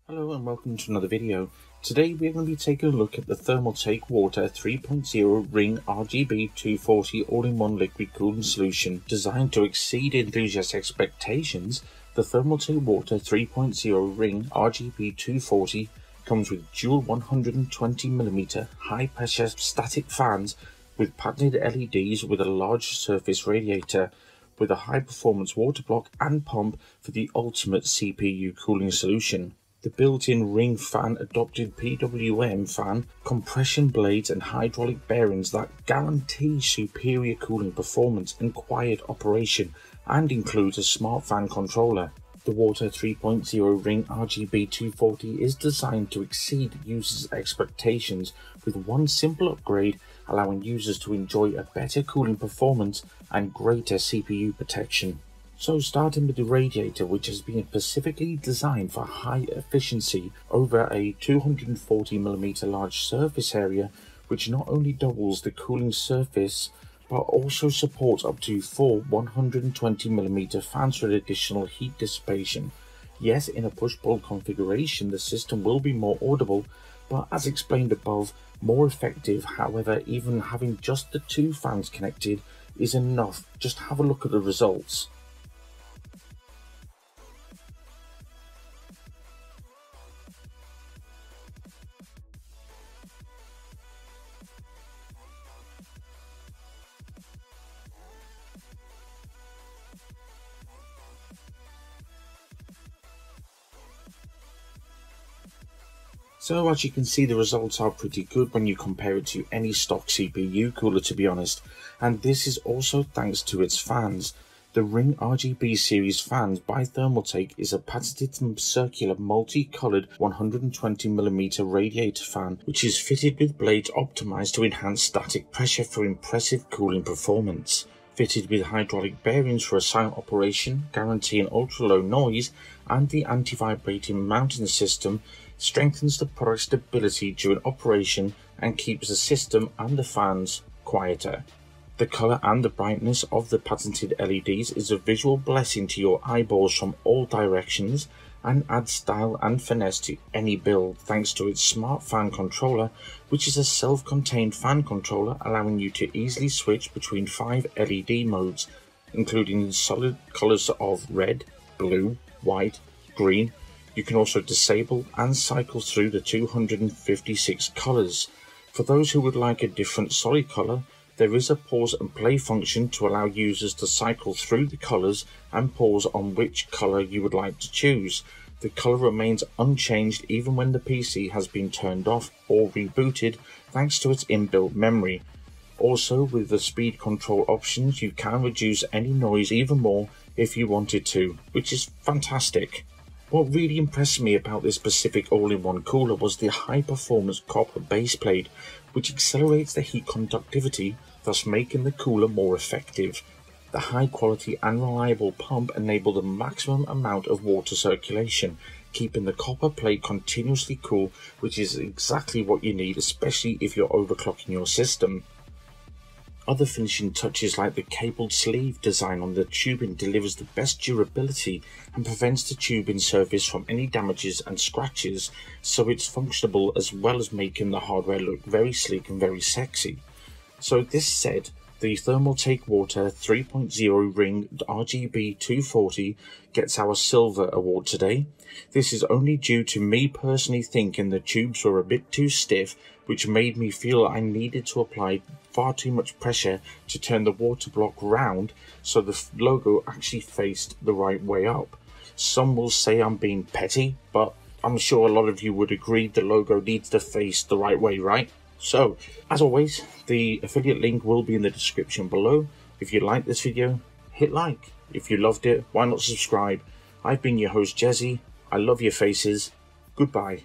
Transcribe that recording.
Hello and welcome to another video. Today we're going to be taking a look at the Thermaltake Water 3.0 Ring RGB 240 all-in-one liquid cooling solution. Designed to exceed enthusiast expectations, the Thermaltake Water 3.0 Ring RGB 240 comes with dual 120mm high-pressure static fans with patented LEDs with a large surface radiator, with a high-performance water block and pump for the ultimate CPU cooling solution. The built-in ring fan adopted PWM fan, compression blades and hydraulic bearings that guarantee superior cooling performance and quiet operation, and includes a smart fan controller. The Water 3.0 Ring RGB 240 is designed to exceed users' expectations with one simple upgrade, allowing users to enjoy a better cooling performance and greater CPU protection. So starting with the radiator, which has been specifically designed for high efficiency over a 240mm large surface area, which not only doubles the cooling surface but also supports up to 4 120mm fans for additional heat dissipation. Yes, in a push-pull configuration the system will be more audible, but as explained above, more effective. However, even having just the two fans connected is enough. Just have a look at the results. So as you can see, the results are pretty good when you compare it to any stock CPU cooler, to be honest, and this is also thanks to its fans. The Ring RGB series fans by Thermaltake is a patented circular multi-coloured 120mm radiator fan, which is fitted with blades optimised to enhance static pressure for impressive cooling performance. Fitted with hydraulic bearings for a silent operation, guaranteeing ultra-low noise, and the anti-vibrating mounting system strengthens the product's stability during operation and keeps the system and the fans quieter. The colour and the brightness of the patented LEDs is a visual blessing to your eyeballs from all directions and adds style and finesse to any build thanks to its smart fan controller, which is a self-contained fan controller allowing you to easily switch between 5 LED modes, including solid colours of red, blue, white, green. You can also disable and cycle through the 256 colours. For those who would like a different solid colour, there is a pause and play function to allow users to cycle through the colours and pause on which colour you would like to choose. The colour remains unchanged even when the PC has been turned off or rebooted thanks to its inbuilt memory. Also, with the speed control options, you can reduce any noise even more if you wanted to, which is fantastic. What really impressed me about this specific all-in-one cooler was the high-performance copper base plate, which accelerates the heat conductivity, thus making the cooler more effective. The high-quality and reliable pump enabled the maximum amount of water circulation, keeping the copper plate continuously cool, which is exactly what you need, especially if you're overclocking your system. Other finishing touches like the cabled sleeve design on the tubing delivers the best durability and prevents the tubing surface from any damages and scratches, so it's functional as well as making the hardware look very sleek and very sexy. So this said, the Thermaltake Water 3.0 Ring RGB 240 gets our Silver Award today. This is only due to me personally thinking the tubes were a bit too stiff, which made me feel I needed to apply far too much pressure to turn the water block round so the logo actually faced the right way up. Some will say I'm being petty, but I'm sure a lot of you would agree the logo needs to face the right way, right? So, as always, the affiliate link will be in the description below. If you liked this video, hit like. If you loved it, why not subscribe? I've been your host Jezy. I love your faces. Goodbye.